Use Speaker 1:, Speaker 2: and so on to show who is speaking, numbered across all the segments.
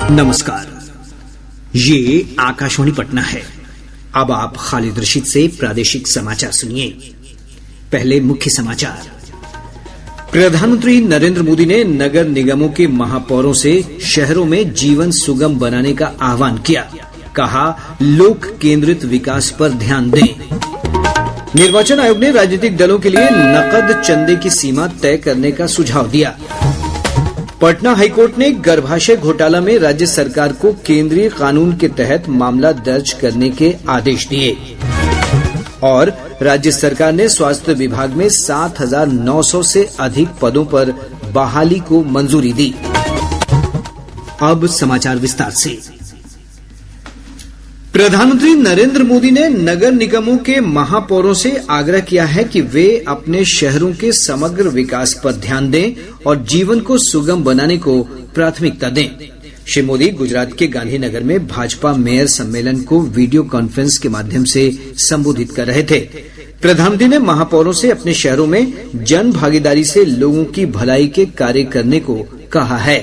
Speaker 1: नमस्कार, ये आकाशवाणी पटना है। अब आप खालिद रशीद से प्रादेशिक समाचार सुनिए। पहले मुख्य समाचार। प्रधानमंत्री नरेंद्र मोदी ने नगर निगमों के महापौरों से शहरों में जीवन सुगम बनाने का आह्वान किया। कहा, लोक केंद्रित विकास पर ध्यान दें। निर्वाचन आयोग ने राजनीतिक दलों के लिए नकद चंदे की सीमा तय करने का सुझाव दिया। पटना हाईकोर्ट ने गर्भाशय घोटाला में राज्य सरकार को केंद्रीय कानून के तहत मामला दर्ज करने के आदेश दिए। और राज्य सरकार ने स्वास्थ्य विभाग में 7,900 से अधिक पदों पर बहाली को मंजूरी दी। अब समाचार विस्तार से। प्रधानमंत्री नरेंद्र मोदी ने नगर निगमों के महापौरों से आग्रह किया है कि वे अपने शहरों के समग्र विकास पर ध्यान दें और जीवन को सुगम बनाने को प्राथमिकता दें। श्री मोदी गुजरात के गांधीनगर में भाजपा मेयर सम्मेलन को वीडियो कॉन्फ्रेंस के माध्यम से संबोधित कर रहे थे। प्रधानमंत्री ने महापौरों से अपने शहरों में जन भागीदारी से लोगों की भलाई के कार्य करने को कहा है।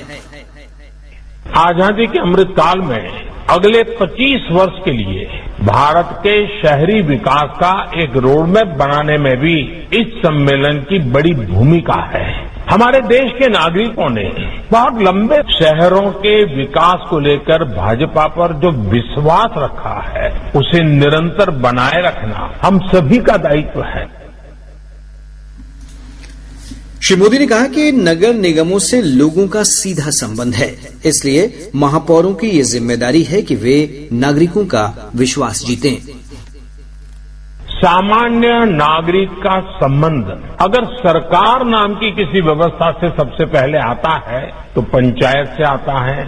Speaker 2: आजादी के अमृतकाल में अगले 25 वर्ष के लिए भारत के शहरी विकास का एक रोडमैप बनाने में भी इस सम्मेलन की बड़ी भूमिका है। हमारे देश के नागरिकों ने बहुत लंबे शहरों के विकास को लेकर भाजपा पर जो विश्वास रखा है, उसे निरंतर बनाए रखना हम सभी का दायित्व है।
Speaker 1: श्री मोदी ने कहा कि नगर निगमों से लोगों का सीधा संबंध है, इसलिए महापौरों की ये जिम्मेदारी है कि वे नागरिकों का विश्वास जीतें।
Speaker 2: सामान्य नागरिक का संबंध अगर सरकार नाम की किसी व्यवस्था से सबसे पहले आता है तो पंचायत से आता है,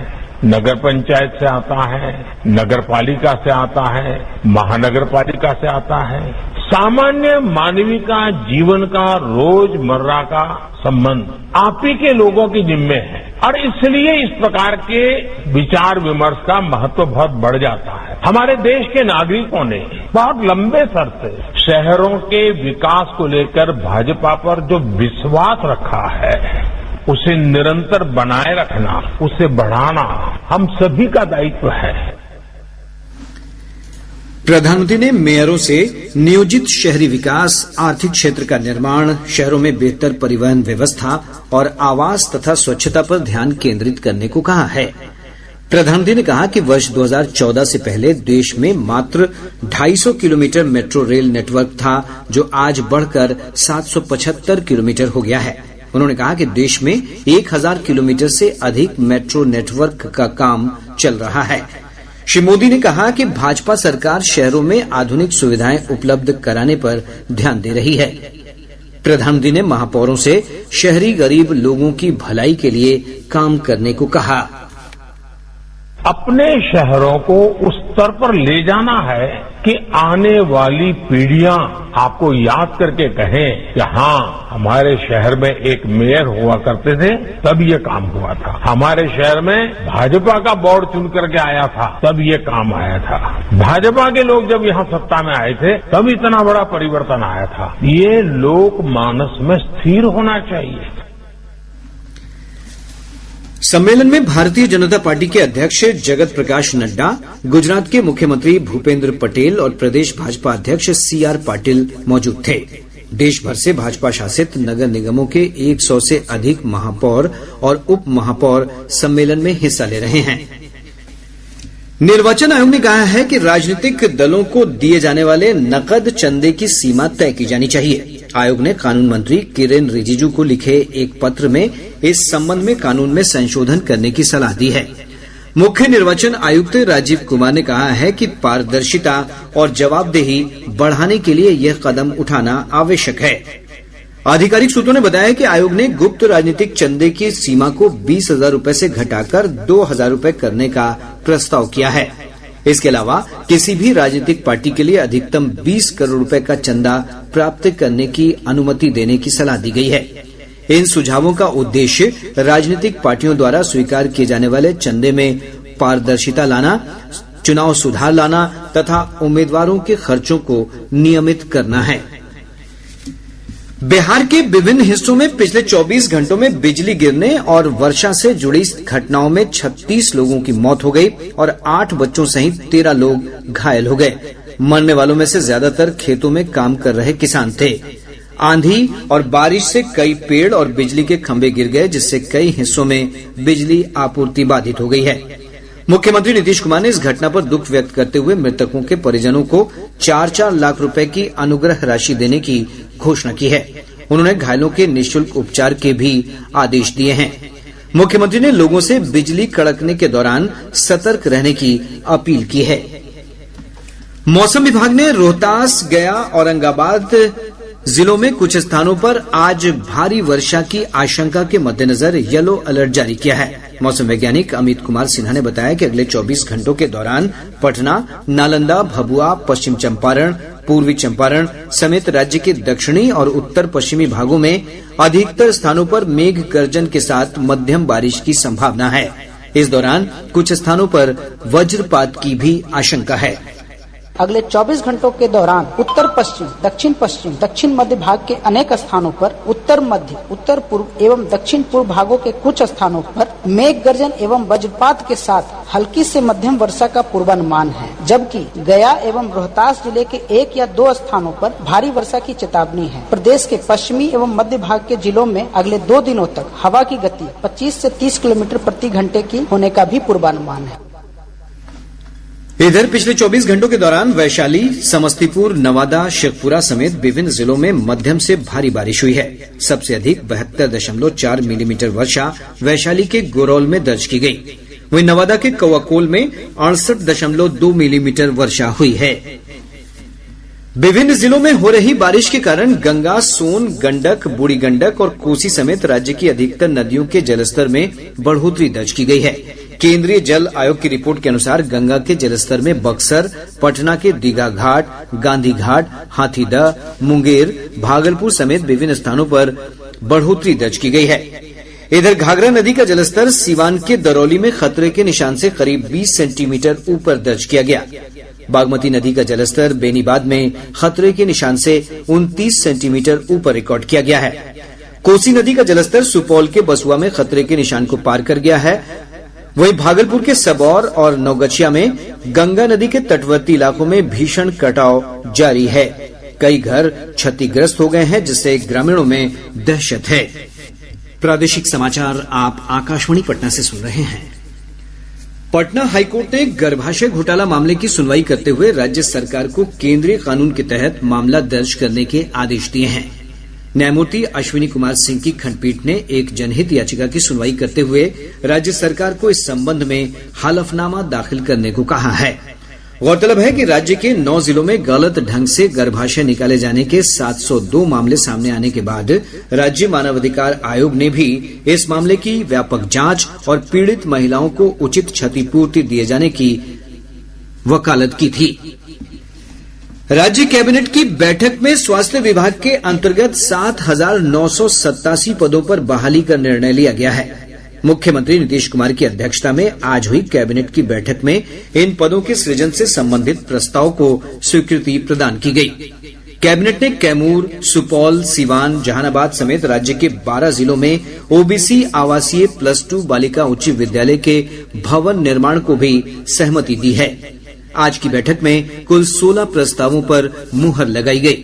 Speaker 2: नगर पंचायत से आता है, नगर पालिका से आता है, महानगर पालिका से आता है। सामान्य मानवीय का जीवन का रोजमर्रा का संबंध आप ही के लोगों की जिम्मे है और इसलिए इस प्रकार के विचार विमर्श का महत्व बहुत बढ़ जाता है। हमारे देश के नागरिकों ने बहुत लंबे सर से शहरों के विकास को लेकर भाजपा पर जो विश्वास रखा है, उसे निरंतर बनाए रखना, उसे बढ़ाना हम सभी का दायित्व है।
Speaker 1: प्रधानमंत्री ने मेयरों से नियोजित शहरी विकास, आर्थिक क्षेत्र का निर्माण, शहरों में बेहतर परिवहन व्यवस्था और आवास तथा स्वच्छता पर ध्यान केंद्रित करने को कहा है। प्रधानमंत्री ने कहा कि वर्ष 2014 से पहले देश में मात्र 250 किलोमीटर मेट्रो रेल नेटवर्क था, जो आज बढ़कर 775 किलोमीटर हो गया है। उन्होंने कहा कि देश में 1000 किलोमीटर से अधिक मेट्रो नेटवर्क का काम चल रहा है। श्री मोदी ने कहा कि भाजपा सरकार शहरों में आधुनिक सुविधाएं उपलब्ध कराने पर ध्यान दे रही है। प्रधानमंत्री ने महापौरों से शहरी गरीब लोगों की भलाई के लिए काम करने को कहा।
Speaker 2: अपने शहरों को उस स्तर पर ले जाना है कि आने वाली पीढ़ियां आपको याद करके कहें कि हाँ, हमारे शहर में एक मेयर हुआ करते थे, तब ये काम हुआ था। हमारे शहर में भाजपा का बोर्ड चुन करके आया था, तब ये काम आया था। भाजपा के लोग जब यहाँ सत्ता में आए थे, तब इतना बड़ा परिवर्तन आया था। ये लोक मानस में स्थिर होना चाहिए।
Speaker 1: सम्मेलन में भारतीय जनता पार्टी के अध्यक्ष जगत प्रकाश नड्डा, गुजरात के मुख्यमंत्री भूपेंद्र पटेल और प्रदेश भाजपा अध्यक्ष CR पाटिल मौजूद थे। देश भर से भाजपा शासित नगर निगमों के 100 से अधिक महापौर और उप महापौर सम्मेलन में हिस्सा ले रहे हैं। निर्वाचन आयोग ने कहा है कि राजनीतिक दलों को दिए जाने वाले नकद चंदे की सीमा तय की जानी चाहिए। आयोग ने कानून मंत्री किरेन रिजिजू को लिखे एक पत्र में इस संबंध में कानून में संशोधन करने की सलाह दी है। मुख्य निर्वाचन आयुक्त राजीव कुमार ने कहा है कि पारदर्शिता और जवाबदेही बढ़ाने के लिए यह कदम उठाना आवश्यक है। आधिकारिक सूत्रों ने बताया कि आयोग ने गुप्त राजनीतिक चंदे की सीमा को 20,000 रूपये से घटाकर 2,000 रूपये करने का प्रस्ताव किया है। इसके अलावा किसी भी राजनीतिक पार्टी के लिए अधिकतम 20 करोड़ रुपए का चंदा प्राप्त करने की अनुमति देने की सलाह दी गई है। इन सुझावों का उद्देश्य राजनीतिक पार्टियों द्वारा स्वीकार किए जाने वाले चंदे में पारदर्शिता लाना, चुनाव सुधार लाना तथा उम्मीदवारों के खर्चों को नियमित करना है। बिहार के विभिन्न हिस्सों में पिछले 24 घंटों में बिजली गिरने और वर्षा से जुड़ी घटनाओं में 36 लोगों की मौत हो गई और 8 बच्चों सहित 13 लोग घायल हो गए। मरने वालों में से ज्यादातर खेतों में काम कर रहे किसान थे। आंधी और बारिश से कई पेड़ और बिजली के खंभे गिर गए, जिससे कई हिस्सों में बिजली आपूर्ति बाधित हो गई है। मुख्यमंत्री नीतीश कुमार ने इस घटना पर दुख व्यक्त करते हुए मृतकों के परिजनों को 4-4 लाख रुपए की अनुग्रह राशि देने की घोषणा की है। उन्होंने घायलों के निःशुल्क उपचार के भी आदेश दिए हैं। मुख्यमंत्री ने लोगों से बिजली कड़कने के दौरान सतर्क रहने की अपील की है। मौसम विभाग ने रोहतास, गया, औरंगाबाद जिलों में कुछ स्थानों पर आज भारी वर्षा की आशंका के मद्देनजर येलो अलर्ट जारी किया है। मौसम वैज्ञानिक अमित कुमार सिन्हा ने बताया कि अगले 24 घंटों के दौरान पटना, नालंदा, भभुआ, पश्चिम चंपारण, पूर्वी चंपारण समेत राज्य के दक्षिणी और उत्तर पश्चिमी भागों में अधिकतर स्थानों पर मेघ गर्जन के साथ मध्यम बारिश की संभावना है। इस दौरान कुछ स्थानों पर वज्रपात की भी आशंका है।
Speaker 3: अगले 24 घंटों के दौरान उत्तर पश्चिम, दक्षिण पश्चिम, दक्षिण मध्य भाग के अनेक स्थानों पर, उत्तर मध्य, उत्तर पूर्व एवं दक्षिण पूर्व भागों के कुछ स्थानों पर मेघ गर्जन एवं वज्रपात के साथ हल्की से मध्यम वर्षा का पूर्वानुमान है, जबकि गया एवं रोहतास जिले के 1 या 2 स्थानों पर भारी वर्षा की चेतावनी है। प्रदेश के पश्चिमी एवं मध्य भाग के जिलों में अगले 2 दिनों तक हवा की गति 25 से 30 किलोमीटर प्रति घंटे की होने का भी पूर्वानुमान है।
Speaker 1: इधर पिछले 24 घंटों के दौरान वैशाली, समस्तीपुर, नवादा, शेखपुरा समेत विभिन्न जिलों में मध्यम से भारी बारिश हुई है। सबसे अधिक 72.4 मिलीमीटर वर्षा वैशाली के गोरौल में दर्ज की गई। वहीं नवादा के कौआकोल में 68.2 मिलीमीटर वर्षा हुई है। विभिन्न जिलों में हो रही बारिश के कारण गंगा, सोन, गंडक, बूढ़ी गंडक और कोसी समेत राज्य की अधिकतर नदियों के जलस्तर में बढ़ोतरी दर्ज की गई है। केंद्रीय जल आयोग की रिपोर्ट के अनुसार गंगा के जलस्तर में बक्सर, पटना के दीघा घाट, गांधी घाट, हाथीदह, मुंगेर, भागलपुर समेत विभिन्न स्थानों पर बढ़ोतरी दर्ज की गई है। इधर घाघरा नदी का जलस्तर सीवान के दरौली में खतरे के निशान से करीब 20 सेंटीमीटर ऊपर दर्ज किया गया। बागमती नदी का जलस्तर बेनीबाद में खतरे के निशान से 29 सेंटीमीटर ऊपर रिकॉर्ड किया गया है। कोसी नदी का जलस्तर सुपौल के बसुआ में खतरे के निशान को पार कर गया है। वहीं भागलपुर के सबौर और नवगछिया में गंगा नदी के तटवर्ती इलाकों में भीषण कटाव जारी है। कई घर क्षतिग्रस्त हो गए हैं, जिससे ग्रामीणों में दहशत है। प्रादेशिक समाचार आप आकाशवाणी पटना से सुन रहे हैं। पटना हाईकोर्ट ने गर्भाशय घोटाला मामले की सुनवाई करते हुए राज्य सरकार को केंद्रीय कानून के तहत मामला दर्ज करने के आदेश दिए हैं। न्यायमूर्ति अश्विनी कुमार सिंह की खंडपीठ ने एक जनहित याचिका की सुनवाई करते हुए राज्य सरकार को इस संबंध में हलफनामा दाखिल करने को कहा है। गौरतलब है कि राज्य के 9 जिलों में गलत ढंग से गर्भाशय निकाले जाने के 702 मामले सामने आने के बाद राज्य मानवाधिकार आयोग ने भी इस मामले की व्यापक जांच और पीड़ित महिलाओं को उचित क्षतिपूर्ति दिए जाने की वकालत की थी। राज्य कैबिनेट की बैठक में स्वास्थ्य विभाग के अंतर्गत 7,987 पदों पर बहाली का निर्णय लिया गया है। मुख्यमंत्री नीतीश कुमार की अध्यक्षता में आज हुई कैबिनेट की बैठक में इन पदों के सृजन से संबंधित प्रस्ताव को स्वीकृति प्रदान की गई। कैबिनेट ने कैमूर, सुपौल, सीवान, जहानाबाद समेत राज्य के 12 जिलों में ओबीसी आवासीय +2 बालिका उच्च विद्यालय के भवन निर्माण को भी सहमति दी है। आज की बैठक में कुल 16 प्रस्तावों पर मुहर लगाई गई।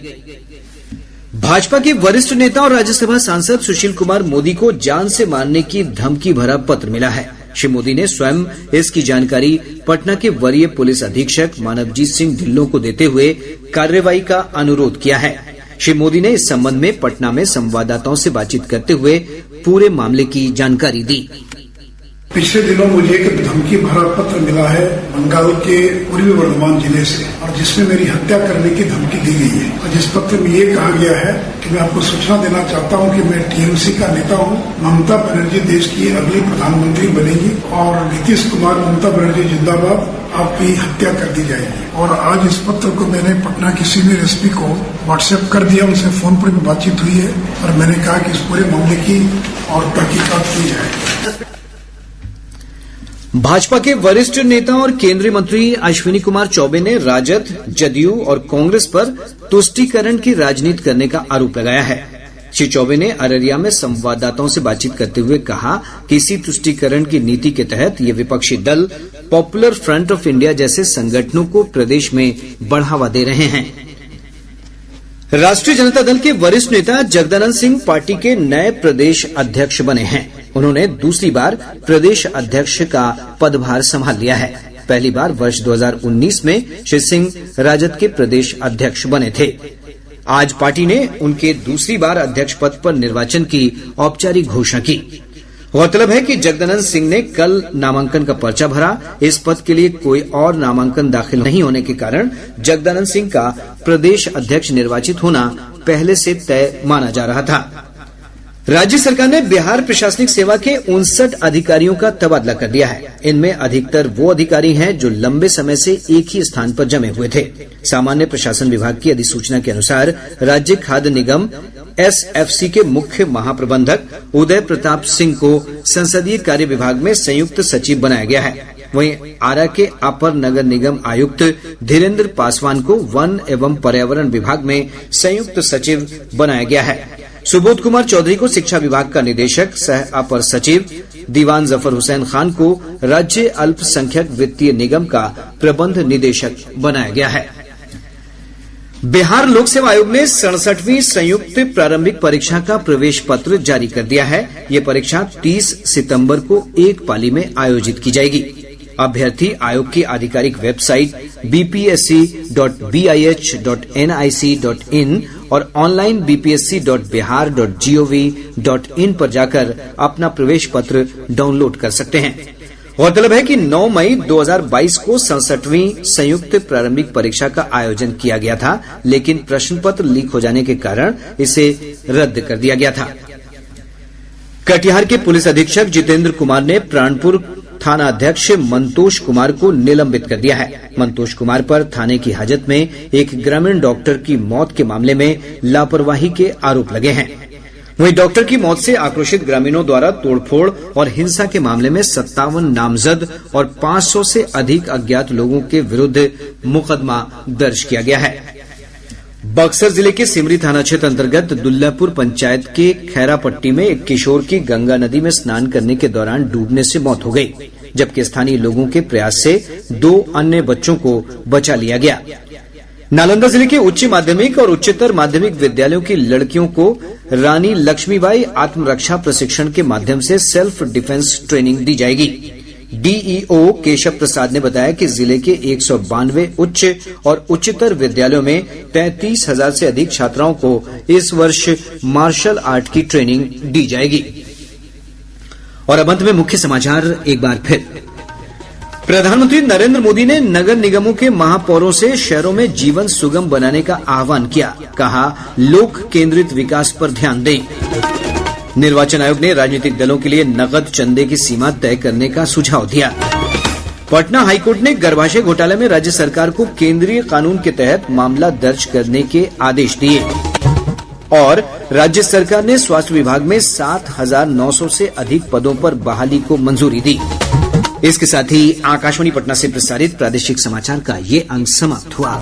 Speaker 1: भाजपा के वरिष्ठ नेता और राज्यसभा सांसद सुशील कुमार मोदी को जान से मारने की धमकी भरा पत्र मिला है। श्री मोदी ने स्वयं इसकी जानकारी पटना के वरीय पुलिस अधीक्षक मानवजीत सिंह ढिल्लों को देते हुए कार्रवाई का अनुरोध किया है। श्री मोदी ने इस संबंध में पटना में संवाददाताओं से बातचीत करते हुए पूरे मामले की जानकारी दी।
Speaker 4: पिछले दिनों मुझे एक धमकी भरा पत्र मिला है बंगाल के पूर्वी बर्धमान जिले से, और जिसमें मेरी हत्या करने की धमकी दी गई है। और जिस पत्र में ये कहा गया है कि मैं आपको सूचना देना चाहता हूं कि मैं टीएमसी का नेता हूं, ममता बनर्जी देश की अगली प्रधानमंत्री बनेगी और नीतीश कुमार ममता बनर्जी जिंदाबाद, आपकी हत्या कर दी जाएगी। और आज इस पत्र को मैंने पटना की सीनियर एसपी को व्हाट्सएप कर दिया, उनसे फोन पर भी बातचीत हुई है और मैंने कहा कि इस पूरे मामले की और तहकीकात की जाए।
Speaker 1: भाजपा के वरिष्ठ नेता और केंद्रीय मंत्री अश्विनी कुमार चौबे ने राजद, जदयू और कांग्रेस पर तुष्टीकरण की राजनीति करने का आरोप लगाया है। श्री चौबे ने अररिया में संवाददाताओं से बातचीत करते हुए कहा कि इसी तुष्टीकरण की नीति के तहत ये विपक्षी दल पॉपुलर फ्रंट ऑफ इंडिया जैसे संगठनों को प्रदेश में बढ़ावा दे रहे हैं। राष्ट्रीय जनता दल के वरिष्ठ नेता जगदानंद सिंह पार्टी के नए प्रदेश अध्यक्ष बने हैं। उन्होंने दूसरी बार प्रदेश अध्यक्ष का पदभार संभाल लिया है। पहली बार वर्ष 2019 में श्री सिंह राजद के प्रदेश अध्यक्ष बने थे। आज पार्टी ने उनके दूसरी बार अध्यक्ष पद पर निर्वाचन की औपचारिक घोषणा की। गौरतलब है कि जगदानंद सिंह ने कल नामांकन का पर्चा भरा। इस पद के लिए कोई और नामांकन दाखिल नहीं होने के कारण जगदानंद सिंह का प्रदेश अध्यक्ष निर्वाचित होना पहले से तय माना जा रहा था। राज्य सरकार ने बिहार प्रशासनिक सेवा के 59 अधिकारियों का तबादला कर दिया है। इनमें अधिकतर वो अधिकारी हैं जो लंबे समय से एक ही स्थान पर जमे हुए थे। सामान्य प्रशासन विभाग की अधिसूचना के अनुसार राज्य खाद्य निगम SFC के मुख्य महाप्रबंधक उदय प्रताप सिंह को संसदीय कार्य विभाग में संयुक्त सचिव बनाया गया है। वहीं आरा के अपर नगर निगम आयुक्त धीरेन्द्र पासवान को वन एवं पर्यावरण विभाग में संयुक्त सचिव बनाया गया है। सुबोध कुमार चौधरी को शिक्षा विभाग का निदेशक सह अपर सचिव, दीवान जफर हुसैन खान को राज्य अल्पसंख्यक वित्तीय निगम का प्रबंध निदेशक बनाया गया है। बिहार लोक सेवा आयोग ने 67वीं संयुक्त प्रारंभिक परीक्षा का प्रवेश पत्र जारी कर दिया है। ये परीक्षा 30 सितंबर को एक पाली में आयोजित की जाएगी। अभ्यर्थी आयोग की आधिकारिक वेबसाइट bpsc.bih.nic.in और ऑनलाइन bpsc.bihar.gov.in पर जाकर अपना प्रवेश पत्र डाउनलोड कर सकते हैं। गौरतलब है कि 9 मई 2022 को 67वीं संयुक्त प्रारंभिक परीक्षा का आयोजन किया गया था, लेकिन प्रश्न पत्र लीक हो जाने के कारण इसे रद्द कर दिया गया था। कटिहार के पुलिस अधीक्षक जितेंद्र कुमार ने प्राणपुर थाना अध्यक्ष मंतोष कुमार को निलंबित कर दिया है। मंतोष कुमार पर थाने की हाजत में एक ग्रामीण डॉक्टर की मौत के मामले में लापरवाही के आरोप लगे हैं। वहीं डॉक्टर की मौत से आक्रोशित ग्रामीणों द्वारा तोड़फोड़ और हिंसा के मामले में 57 नामजद और 500 से अधिक अज्ञात लोगों के विरुद्ध मुकदमा दर्ज किया गया है। बक्सर जिले के सिमरी थाना क्षेत्र अंतर्गत दुल्लापुर पंचायत के खैरापट्टी में एक किशोर की गंगा नदी में स्नान करने के दौरान डूबने से मौत हो गई, जबकि स्थानीय लोगों के प्रयास से 2 अन्य बच्चों को बचा लिया गया। नालंदा जिले के उच्च माध्यमिक और उच्चतर माध्यमिक विद्यालयों की लड़कियों को रानी लक्ष्मीबाई आत्मरक्षा प्रशिक्षण के माध्यम से सेल्फ डिफेंस ट्रेनिंग दी जाएगी। डीईओ केशव प्रसाद ने बताया कि जिले के 192 उच्च और उच्चतर विद्यालयों में 33,000 से अधिक छात्राओं को इस वर्ष मार्शल आर्ट की ट्रेनिंग दी जाएगी। और अब अंत में मुख्य समाचार एक बार फिर। प्रधानमंत्री नरेंद्र मोदी ने नगर निगमों के महापौरों से शहरों में जीवन सुगम बनाने का आह्वान किया। कहा, लोक केंद्रित विकास पर ध्यान दें। निर्वाचन आयोग ने राजनीतिक दलों के लिए नकद चंदे की सीमा तय करने का सुझाव दिया। पटना हाईकोर्ट ने गर्भाशय घोटाले में राज्य सरकार को केंद्रीय कानून के तहत मामला दर्ज करने के आदेश दिए। और राज्य सरकार ने स्वास्थ्य विभाग में 7,900 से अधिक पदों पर बहाली को मंजूरी दी। इसके साथ ही आकाशवाणी पटना से प्रसारित प्रादेशिक समाचार का ये अंक समाप्त हुआ।